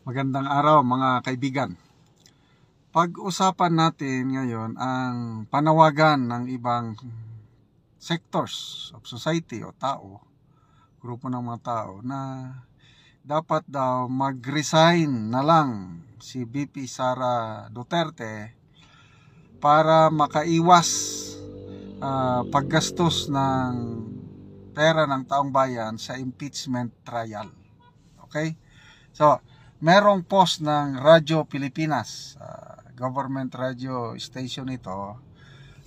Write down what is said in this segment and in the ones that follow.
Magandang araw mga kaibigan. Pag-usapan natin ngayon ang panawagan ng ibang sectors of society o tao, grupo ng mga tao na dapat daw mag-resign na lang si VP Sara Duterte para makaiwas paggastos ng pera ng taong bayan sa impeachment trial. Okay? So, merong post ng Radyo Pilipinas, government radio station ito,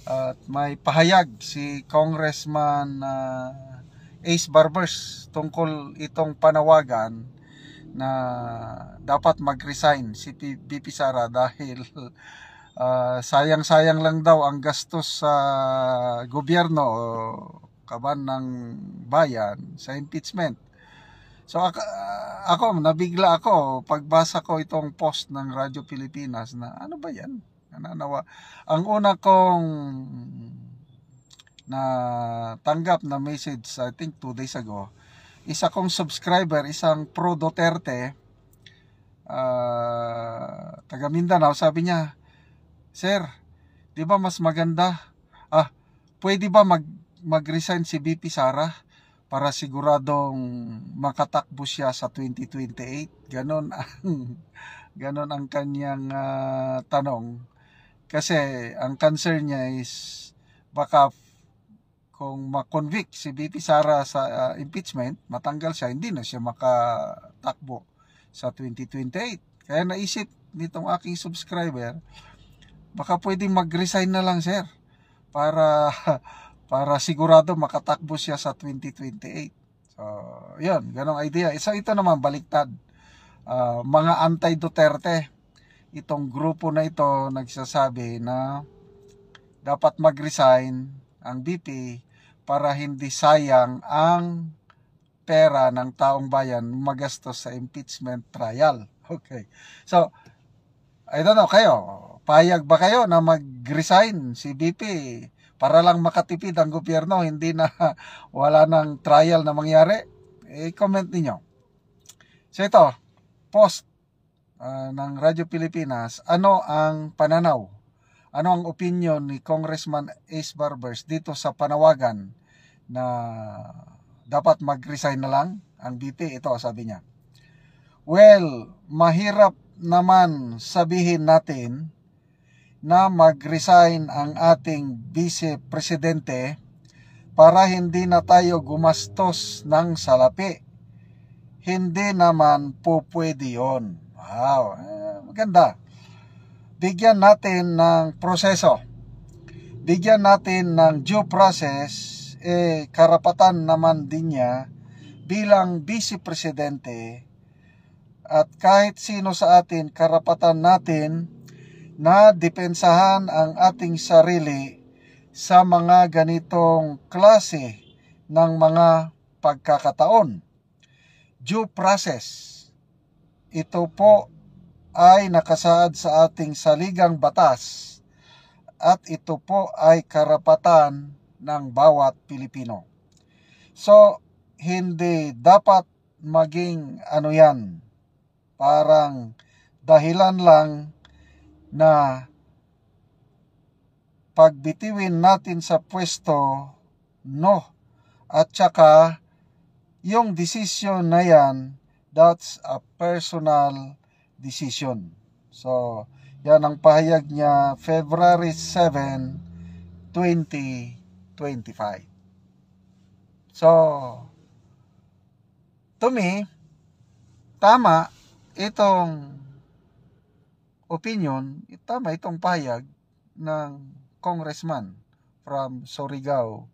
at may pahayag si Congressman Ace Barbers tungkol itong panawagan na dapat mag-resign si VP Sara dahil sayang-sayang lang daw ang gastos sa gobyerno o kaban ng bayan sa impeachment. So ako nabigla ako pagbasa ko itong post ng Radyo Pilipinas na ano ba yan? Nananawa. Ang una kong na tanggap na message, I think 2 days ago, isa kong subscriber, isang pro Duterte, taga Mindanao, sabi niya, "Sir, di ba mas maganda? Pwede ba mag-resign si VP Sara para siguradong makatakbo siya sa 2028? Ganon ang kanyang tanong. Kasi ang concern niya is baka kung ma-convict si VP Sara sa impeachment, matanggal siya, hindi na siya makatakbo sa 2028. Kaya naisip nitong aking subscriber, baka pwedeng mag-resign na lang, sir, para sigurado makatakbo siya sa 2028. So, yun, ganong idea. So, ito naman, baliktad. Mga anti-Duterte, itong grupo na ito nagsasabi na dapat mag-resign ang VP para hindi sayang ang pera ng taong bayan magastos sa impeachment trial. Okay. So, I don't know, kayo, payag ba kayo na mag-resign si VP para lang makatipid ang gobyerno, hindi na wala ng trial na mangyari? I-comment ninyo. So ito, post ng Radyo Pilipinas, ano ang pananaw? Ano ang opinion ni Congressman Ace Barbers dito sa panawagan na dapat mag-resign na lang ang VP? Ito, sabi niya, "Well, mahirap naman sabihin natin na mag-resign ang ating Vice Presidente para hindi na tayo gumastos ng salapi. Hindi naman po pwede yun." Wow, maganda. Bigyan natin ng proseso. Bigyan natin ng due process. Karapatan naman din niya bilang Vice Presidente, at kahit sino sa atin, karapatan natin na depensahan ang ating sarili sa mga ganitong klase ng mga pagkakataon. Due process. Ito po ay nakasaad sa ating saligang batas at ito po ay karapatan ng bawat Pilipino. So, hindi dapat maging yan, parang dahilan lang na pagbitiwin natin sa pwesto, no. At saka, yung decision na yan, that's a personal decision. So, yan ang pahayag niya February 7, 2025. So, to me, tama itong opinion, tama itong pahayag ng congressman from Surigao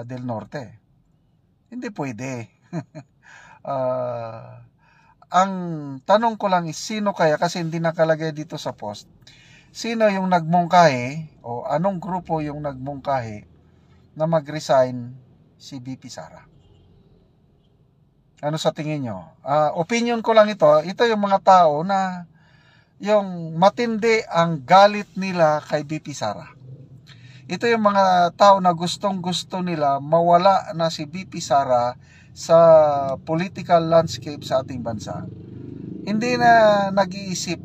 del Norte. Hindi pwede. Ang tanong ko lang is, sino kaya, kasi hindi nakalagay dito sa post, sino yung nagmungkahi o anong grupo yung nagmungkahi na mag-resign si VP Sara? Ano sa tingin nyo? Opinion ko lang ito yung mga tao na yung matindi ang galit nila kay VP Sara. Ito yung mga tao na gustong-gusto nila mawala na si VP Sara sa political landscape sa ating bansa. hindi na nag-iisip,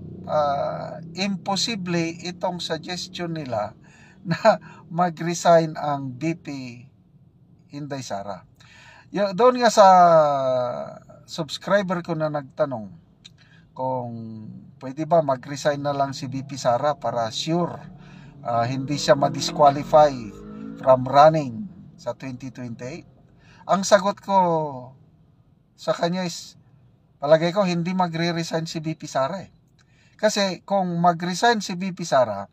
imposible itong suggestion nila na mag-resign ang VP Inday Sara. Doon nga sa subscriber ko na nagtanong kung pwede ba mag-resign na lang si VP Sara para sure hindi siya ma-disqualify from running sa 2028. Ang sagot ko sa kanya is, palagay ko hindi magre-resign si VP Sara eh. Kasi kung mag-resign si VP Sara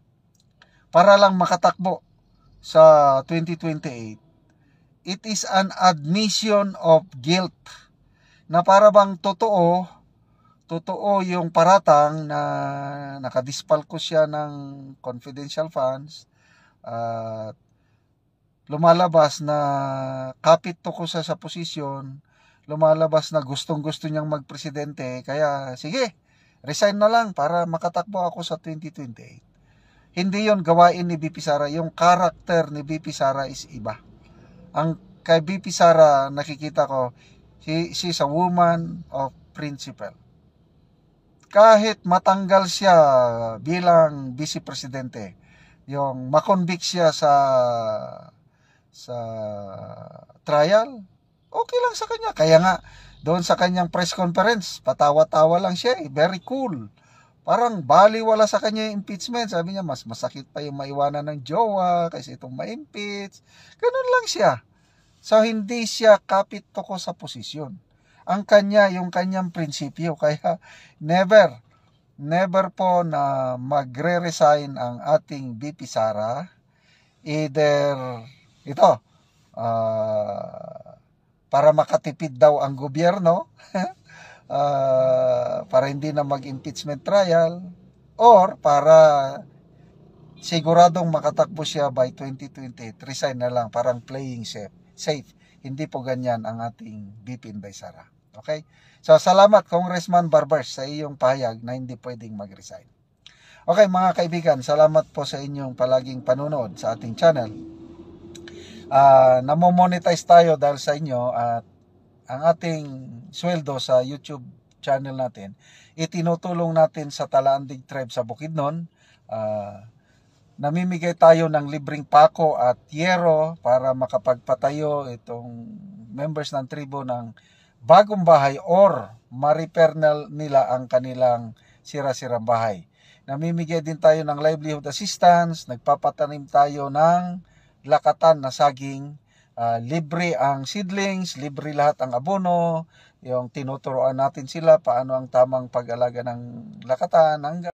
para lang makatakbo sa 2028, it is an admission of guilt na para bang totoo yung paratang na nakadispalko siya ng confidential funds at lumalabas na kapit to ko sa posisyon, lumalabas na gustong-gusto niyang magpresidente, kaya sige, resign na lang para makatakbo ako sa 2028. Hindi yon gawain ni VP Sara. Yung character ni VP Sara is iba. Ang kay VP Sara, nakikita ko, she's a woman of principle. Kahit matanggal siya bilang vice presidente, yung makonvict siya sa trial, okay lang sa kanya. Kaya nga, doon sa kanyang press conference, patawa-tawa lang siya eh, very cool. Parang baliwala sa kanya yung impeachment. Sabi niya, mas masakit pa yung maiwanan ng jowa kaysa itong ma-impeach. Ganun lang siya. So, hindi siya kapit toko sa posisyon. Ang kanya, yung kanyang prinsipyo. Kaya, never po na magre-resign ang ating VP Sara. Either, ito, para makatipid daw ang gobyerno, para hindi na mag-impeachment trial, or para siguradong makatakbo siya by 2028, resign na lang, parang playing safe. Hindi po ganyan ang ating VP Inday Sara. Okay? So, salamat Congressman Barbers sa iyong pahayag na hindi pwedeng mag-resign. Okay mga kaibigan, salamat po sa inyong palaging panunood sa ating channel. Namo-monetize tayo dahil sa inyo at ang ating sweldo sa YouTube channel natin, itinutulong natin sa Talaandig Tribe sa Bukidnon. Namimigay tayo ng libreng pako at yero para makapagpatayo itong members ng tribo ng bagong bahay or ma-repair nila ang kanilang sira-sirang bahay. Namimigay din tayo ng livelihood assistance, nagpapatanim tayo ng lakatan na saging, libre ang seedlings, libre lahat ang abono, yung tinuturoan natin sila paano ang tamang pag-alaga ng lakatan, hanggang